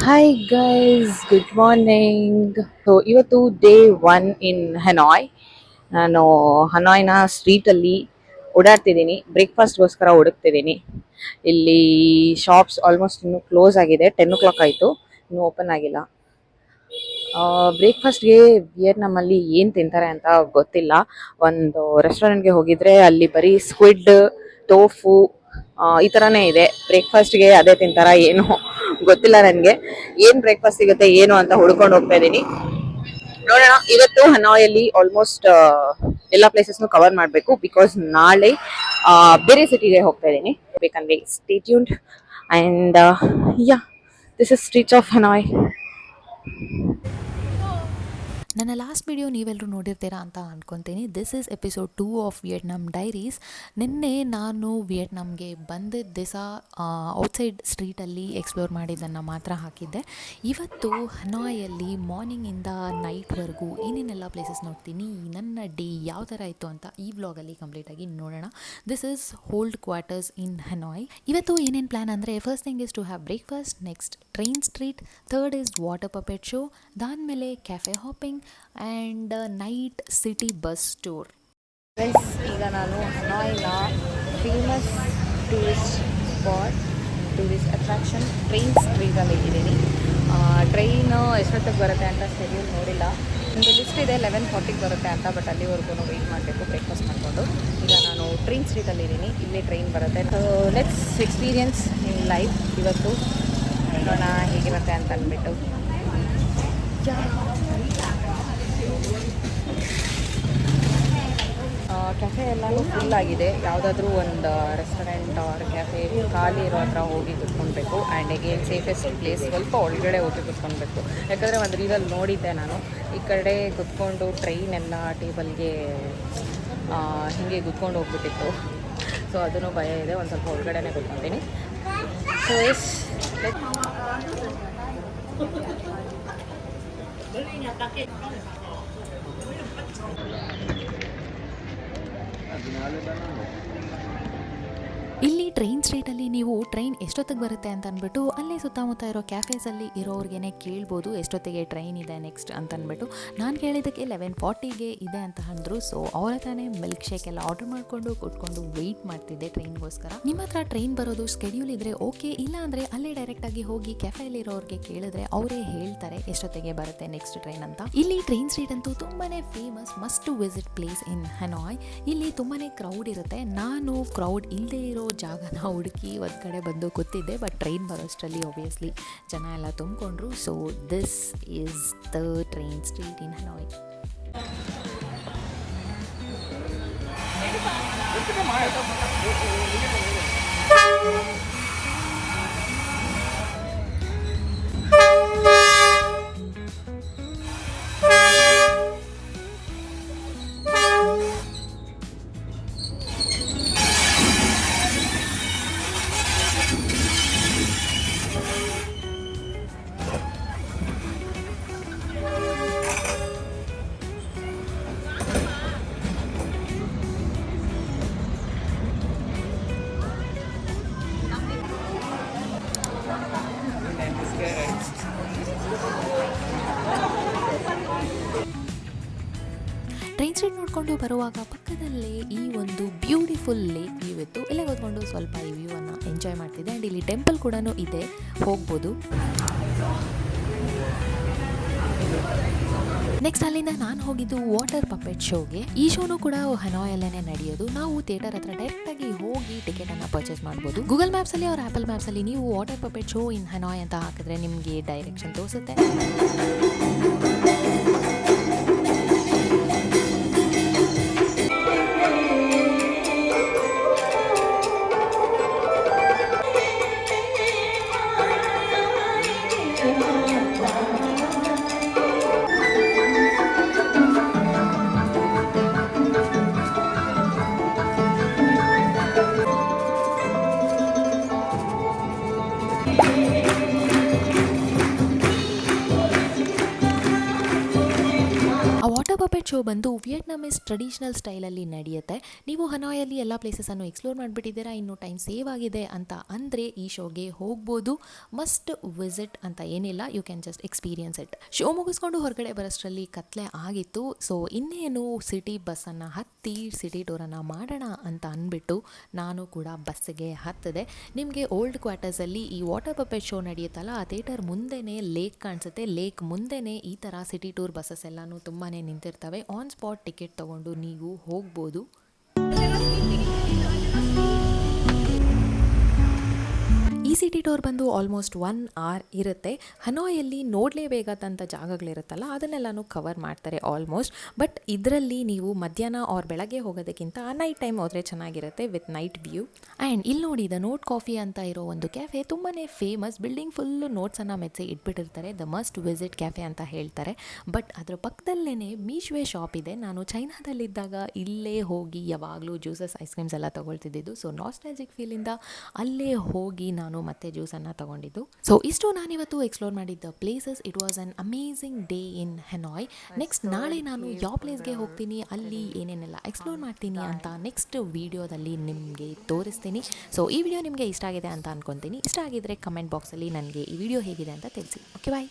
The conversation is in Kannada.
Hi guys, good morning. So ಇವತ್ತು ಡೇ 1 ಇನ್ ಹನಾಯ್. ನಾನು ಹನಾಯ್ನ ಸ್ಟ್ರೀಟಲ್ಲಿ ಓಡಾಡ್ತಿದ್ದೀನಿ, ಬ್ರೇಕ್ಫಾಸ್ಟ್ಗೋಸ್ಕರ ಹುಡುಕ್ತಿದ್ದೀನಿ. ಇಲ್ಲಿ ಶಾಪ್ಸ್ ಆಲ್ಮೋಸ್ಟ್ ಇನ್ನೂ ಕ್ಲೋಸ್ ಆಗಿದೆ, 10 o'clock ಆಯಿತು, ಇನ್ನೂ ಓಪನ್ ಆಗಿಲ್ಲ. ಬ್ರೇಕ್ಫಾಸ್ಟ್ಗೆ ವಿಯೆಟ್ನಾಮಲ್ಲಿ ಏನು ತಿಂತಾರೆ ಅಂತ ಗೊತ್ತಿಲ್ಲ. ಒಂದು ರೆಸ್ಟೋರೆಂಟ್ಗೆ ಹೋಗಿದ್ರೆ ಅಲ್ಲಿ ಬರೀ ಸ್ಕ್ವಿಡ್, ಟೋಫು ಈ ಥರನೇ ಇದೆ. ಬ್ರೇಕ್ಫಾಸ್ಟ್ಗೆ ಅದೇ ತಿಂತಾರ ಏನು ಗೊತ್ತಿಲ್ಲ ನನಗೆ. ಏನು ಬ್ರೇಕ್ಫಾಸ್ಟ್ ಸಿಗುತ್ತೆ ಏನು ಅಂತ ಹುಡ್ಕೊಂಡು ಹೋಗ್ತಾ ಇದ್ದೀನಿ. ನೋಡೋಣ. ಇವತ್ತು ಹನಾಯಲ್ಲಿ ಆಲ್ಮೋಸ್ಟ್ ಎಲ್ಲ ಪ್ಲೇಸಸ್ನು ಕವರ್ ಮಾಡಬೇಕು, ಬಿಕಾಸ್ ನಾಳೆ ಬೇರೆ ಸಿಟಿಗೆ ಹೋಗ್ತಾ ಇದ್ದೀನಿ. ಬೇಕಂದ್ರೆ stay tuned. And yeah, this is streets of Hanoi. ನನ್ನ ಲಾಸ್ಟ್ ವಿಡಿಯೋ ನೀವೆಲ್ಲರೂ ನೋಡಿರ್ತೀರಾ ಅಂತ ಅಂದ್ಕೊತೀನಿ. This is episode 2 of Vietnam diaries. ನಿನ್ನೆ ನಾನು ವಿಯೆಟ್ನಾಮ್ಗೆ ಬಂದಿದ್ದ ದಿವಸ ಔಟ್ಸೈಡ್ ಸ್ಟ್ರೀಟಲ್ಲಿ ಎಕ್ಸ್ಪ್ಲೋರ್ ಮಾಡಿದ್ದನ್ನು ಮಾತ್ರ ಹಾಕಿದ್ದೆ. ಇವತ್ತು ಹನಾಯಲ್ಲಿ ಮಾರ್ನಿಂಗಿಂದ ನೈಟ್ವರೆಗೂ ಏನೇನೆಲ್ಲ ಪ್ಲೇಸಸ್ ನೋಡ್ತೀನಿ, ನನ್ನ ಡೇ ಯಾವ ಥರ ಇತ್ತು ಅಂತ ಈ ವ್ಲಾಗಲ್ಲಿ ಕಂಪ್ಲೀಟಾಗಿ ನೋಡೋಣ. This is old quarters in Hanoi. ಇವತ್ತು ಏನೇನು ಪ್ಲ್ಯಾನ್ ಅಂದರೆ, first thing is to have breakfast, next train street, third is water puppet show, ಅದಾದಮೇಲೆ cafe hopping and night city bus tour. ಈಗ ನಾನು ಹನಾಯ್ನ famous tourist spot, tourist attraction train ಸ್ಟ್ರೀಟಲ್ಲಿ ಇದ್ದೀನಿ. ಟ್ರೈನು ಎಷ್ಟೊತ್ತಿಗೆ ಬರುತ್ತೆ ಅಂತ ಶೆಡ್ಯೂಲ್ ನೋಡಿಲ್ಲ. ಒಂದು ಲಿಸ್ಟ್ ಇದೆ 11:40 ಬರುತ್ತೆ ಅಂತ, ಬಟ್ ಅಲ್ಲಿವರೆಗೂ ವೆಯ್ಟ್ ಮಾಡಬೇಕು ಬ್ರೇಕ್ಫಾಸ್ಟ್ ಮಾಡಿಕೊಂಡು. ಈಗ ನಾನು ಟ್ರೈನ್ ಸ್ಟ್ರೀಟಲ್ಲಿ ಇದ್ದೀನಿ, ಇಲ್ಲಿ ಟ್ರೈನ್ ಬರುತ್ತೆ. ಲೆಟ್ಸ್ ಎಕ್ಸ್ಪೀರಿಯನ್ಸ್ ಇನ್ ಲೈಫ್ ಇವತ್ತು. ನೋಡೋಣ ಹೇಗಿರುತ್ತೆ ಅಂತ ಅಂದ್ಬಿಟ್ಟು. ಕೆಫೆ ಎಲ್ಲನೂ ಫುಲ್ ಆಗಿದೆ. ಯಾವುದಾದ್ರೂ ಒಂದು ರೆಸ್ಟೋರೆಂಟ್ ಆರ್ ಕೆಫೆ ಖಾಲಿ ಇರೋ ಹತ್ರ ಹೋಗಿ ಕುತ್ಕೊಳ್ಬೇಕು. ಆ್ಯಂಡ್ ಅಗೇನ್ ಸೇಫೆಸ್ಟ್ ಪ್ಲೇಸ್ ಸ್ವಲ್ಪ ಒಳಗಡೆ ಹೋಗಿ ಕುತ್ಕೊಳ್ಬೇಕು. ಯಾಕಂದರೆ ಒಂದು ರೀಲಲ್ಲಿ ನೋಡಿದ್ದೆ ನಾನು, ಈ ಕಡೆ ಕುತ್ಕೊಂಡು ಟ್ರೈನ್ ಎಲ್ಲ ಟೇಬಲ್ಗೆ ಹೀಗೆ ಕುತ್ಕೊಂಡು ಹೋಗ್ಬಿಟ್ಟಿತ್ತು. ಸೊ ಅದನ್ನು ಭಯ ಇದೆ, ಒಂದು ಸ್ವಲ್ಪ ಒಳಗಡೆನೇ ಕುತ್ಕೊಳ್ತೀನಿ. ಸೊ ಎಸ್ ಇಲ್ಲಿ ಟ್ರೈನ್ ಸ್ಟ್ರೀಟಲ್ಲಿ ನೀವು ಟ್ರೈನ್ ಎಷ್ಟೊತ್ತಿಗೆ ಬರುತ್ತೆ ಅಂತ ಅಂದ್ಬಿಟ್ಟು ಅಲ್ಲೇ ಸುತ್ತಮುತ್ತ ಇರೋ ಕ್ಯಾಫೇಸಲ್ಲಿ ಇರೋರಿಗೇ ಕೇಳ್ಬೋದು ಎಷ್ಟೊತ್ತಿಗೆ ಟ್ರೈನ್ ಇದೆ ನೆಕ್ಸ್ಟ್ ಅಂತ ಅಂದ್ಬಿಟ್ಟು. ನಾನು ಕೇಳಿದ್ದಕ್ಕೆ 11:40ಗೆ ಇದೆ ಅಂತ ಅಂದರು. ಸೊ ಅವರ ತಾನೇ ಮಿಲ್ಕ್ ಶೇಕ್ ಎಲ್ಲ ಆರ್ಡರ್ ಮಾಡಿಕೊಂಡು ಕೂತ್ಕೊಂಡು ವೆಯ್ಟ್ ಮಾಡ್ತಿದ್ದೆ ಟ್ರೈನ್ಗೋಸ್ಕರ. ನಿಮ್ಮ ಹತ್ರ ಟ್ರೈನ್ ಬರೋದು ಸ್ಕೆಡ್ಯೂಲ್ ಇದ್ದರೆ ಓಕೆ, ಇಲ್ಲ ಅಂದರೆ ಅಲ್ಲೇ ಡೈರೆಕ್ಟಾಗಿ ಹೋಗಿ ಕೆಫೆಯಲ್ಲಿ ಇರೋರಿಗೆ ಕೇಳಿದ್ರೆ ಅವರೇ ಹೇಳ್ತಾರೆ ಎಷ್ಟೊತ್ತಿಗೆ ಬರುತ್ತೆ ನೆಕ್ಸ್ಟ್ ಟ್ರೈನ್ ಅಂತ. ಇಲ್ಲಿ ಟ್ರೈನ್ ಸ್ಟ್ರೀಟ್ ಅಂತೂ ತುಂಬಾ famous, must to visit place in Hanoi. ಇಲ್ಲಿ ತುಂಬಾ ಕ್ರೌಡ್ ಇರುತ್ತೆ. ನಾನು ಕ್ರೌಡ್ ಇಲ್ಲದೆ ಇರೋ ಜಾಗನ ಹುಡುಕಿ ಒಂದು ಕಡೆ ಬಂದು ಕೂತಿದ್ದೆ, ಬಟ್ ಟ್ರೈನ್ ಬರೋಷ್ಟರಲ್ಲಿ ಆಬ್ವಿಯಸ್ಲಿ ಜನ ಎಲ್ಲ ತುಂಬಿಕೊಂಡ್ರು. So this is the train street in Hanoi. Train street ನೋಡಿಕೊಂಡು ಬರುವಾಗ ಪಕ್ಕದಲ್ಲೇ ಈ ಒಂದು ಬ್ಯೂಟಿಫುಲ್ ಲೇಕ್ ವ್ಯೂ ಇತ್ತು. ಇಲ್ಲೇ ಕೂತ್ಕೊಂಡು ಸ್ವಲ್ಪ ಈ ವ್ಯೂವನ್ನು ಎಂಜಾಯ್ ಮಾಡ್ತಿದ್ದೆ. ಆ್ಯಂಡ್ ಇಲ್ಲಿ ಟೆಂಪಲ್ ಕೂಡ ಇದೆ, ಹೋಗ್ಬೋದು. ನೆಕ್ಸ್ಟ್ ಅಲ್ಲಿಂದ ನಾನು ಹೋಗಿದ್ದು ವಾಟರ್ ಪಪೆಟ್ ಶೋಗೆ. ಈ ಶೋನು ಕೂಡ ಹನಾಯಲ್ಲೇ ನಡೆಯೋದು. ನಾವು ಥಿಯೇಟರ್ ಹತ್ರ ಡೈರೆಕ್ಟಾಗಿ ಹೋಗಿ ಟಿಕೆಟನ್ನು ಪರ್ಚೇಸ್ ಮಾಡ್ಬೋದು. ಗೂಗಲ್ ಮ್ಯಾಪ್ಸಲ್ಲಿ ಅವ್ರ ಆ್ಯಪಲ್ ಮ್ಯಾಪ್ಸಲ್ಲಿ ನೀವು water puppet show in Hanoi ಅಂತ ಹಾಕಿದ್ರೆ ನಿಮಗೆ ಡೈರೆಕ್ಷನ್ ತೋರಿಸುತ್ತೆ. ಪಪೆಟ್ ಶೋ ಬಂದು ವಿಯೆಟ್ನಾಮೀಸ್ ಟ್ರೆಡಿಷನಲ್ ಸ್ಟೈಲಲ್ಲಿ ನಡೆಯುತ್ತೆ. ನೀವು ಹನಾಯಲ್ಲಿ ಎಲ್ಲ ಪ್ಲೇಸಸನ್ನು ಎಕ್ಸ್ಪ್ಲೋರ್ ಮಾಡಿಬಿಟ್ಟಿದ್ದೀರಾ, ಇನ್ನು ಟೈಮ್ ಸೇವ್ ಆಗಿದೆ ಅಂತ ಅಂದರೆ ಈ ಶೋಗೆ ಹೋಗ್ಬೋದು. ಮಸ್ಟ್ ವಿಸಿಟ್ ಅಂತ ಏನಿಲ್ಲ, you can just experience it. Show ಮುಗಿಸ್ಕೊಂಡು ಹೊರಗಡೆ ಬರೋಷ್ಟರಲ್ಲಿ ಕತ್ಲೆ ಆಗಿತ್ತು. ಸೊ ಇನ್ನೇನು ಸಿಟಿ ಬಸ್ಸನ್ನು ಹತ್ತಿ ಸಿಟಿ ಟೂರನ್ನು ಮಾಡೋಣ ಅಂತ ಅಂದ್ಬಿಟ್ಟು ನಾನು ಕೂಡ ಬಸ್ಸಿಗೆ ಹತ್ತಿದೆ. ನಿಮಗೆ ಓಲ್ಡ್ ಕ್ವಾರ್ಟರ್ಸಲ್ಲಿ ಈ ವಾಟರ್ ಪಪೆಟ್ ಶೋ ನಡೆಯುತ್ತಲ್ಲ, ಆ ಥಿಯೇಟರ್ ಮುಂದೆನೇ ಲೇಕ್ ಕಾಣಿಸುತ್ತೆ. ಲೇಕ್ ಮುಂದೆನೇ ಈ ಥರ ಸಿಟಿ ಟೂರ್ ಬಸ್ಸಸ್ ಎಲ್ಲನೂ ತುಂಬಾ ನಿಂತಿರ್ತವೆ. ಆನ್ ಸ್ಪಾಟ್ ಟಿಕೆಟ್ ತೊಗೊಂಡು ನೀವು ಹೋಗ್ಬೋದು. ಈ ಸಿಟಿ ಟೂರ್ ಬಂದು ಆಲ್ಮೋಸ್ಟ್ 1 hour ಇರುತ್ತೆ. ಹನಾಯಲ್ಲಿ ನೋಡಲೇಬೇಕಾದಂಥ ಜಾಗಗಳಿರುತ್ತಲ್ಲ ಅದನ್ನೆಲ್ಲನೂ ಕವರ್ ಮಾಡ್ತಾರೆ ಆಲ್ಮೋಸ್ಟ್. ಬಟ್ ಇದರಲ್ಲಿ ನೀವು ಮಧ್ಯಾಹ್ನ ಆರ್ ಬೆಳಗ್ಗೆ ಹೋಗೋದಕ್ಕಿಂತ ನೈಟ್ ಟೈಮ್ ಹೋದರೆ ಚೆನ್ನಾಗಿರುತ್ತೆ ವಿತ್ ನೈಟ್ ವ್ಯೂ. ಆ್ಯಂಡ್ ಇಲ್ಲಿ ನೋಡಿ ದ ನೋಟ್ ಕಾಫಿ ಅಂತ ಇರೋ ಒಂದು ಕ್ಯಾಫೆ ತುಂಬಾ ಫೇಮಸ್. ಬಿಲ್ಡಿಂಗ್ ಫುಲ್ಲು ನೋಟ್ಸನ್ನು ಮೆಚ್ಚಿ ಇಟ್ಬಿಟ್ಟಿರ್ತಾರೆ. ದ ಮಸ್ಟ್ ವಿಸಿಟ್ ಕ್ಯಾಫೆ ಅಂತ ಹೇಳ್ತಾರೆ. ಬಟ್ ಅದರ ಪಕ್ಕದಲ್ಲೇ ಮೀಶ್ವೆ ಶಾಪ್ ಇದೆ. ನಾನು ಚೈನಾದಲ್ಲಿದ್ದಾಗ ಇಲ್ಲೇ ಹೋಗಿ ಯಾವಾಗಲೂ ಜ್ಯೂಸಸ್ ಐಸ್ ಕ್ರೀಮ್ಸ್ ಎಲ್ಲ ತೊಗೊಳ್ತಿದ್ದಿದ್ದು. ಸೊ ನಾಸ್ಟಾಲಜಿಕ್ ಫೀಲಿಂದ ಅಲ್ಲೇ ಹೋಗಿ ನಾನು ಮತ್ತೆ ಜ್ಯೂಸನ್ನು ತೊಗೊಂಡಿದ್ದು. ಸೊ ಇಷ್ಟು ನಾನಿವತ್ತು ಎಕ್ಸ್ಪ್ಲೋರ್ ಮಾಡಿದ್ದ places. It was an amazing day in ಹೆನಾಯ್. Next ನಾಳೆ ನಾನು ಯಾವ ಪ್ಲೇಸ್ಗೆ ಹೋಗ್ತೀನಿ, ಅಲ್ಲಿ ಏನೇನೆಲ್ಲ ಎಕ್ಸ್ಪ್ಲೋರ್ ಮಾಡ್ತೀನಿ ಅಂತ ನೆಕ್ಸ್ಟ್ ವಿಡಿಯೋದಲ್ಲಿ ನಿಮಗೆ ತೋರಿಸ್ತೀನಿ. ಸೊ ಈ ವಿಡಿಯೋ ನಿಮಗೆ ಇಷ್ಟ ಆಗಿದೆ ಅಂತ ಅನ್ಕೊತೀನಿ. ಇಷ್ಟ ಆಗಿದ್ರೆ ಕಮೆಂಟ್ ಬಾಕ್ಸಲ್ಲಿ ನನಗೆ ಈ ವಿಡಿಯೋ ಹೇಗಿದೆ ಅಂತ ತಿಳಿಸಿ. ಓಕೆ ಬಾಯ್.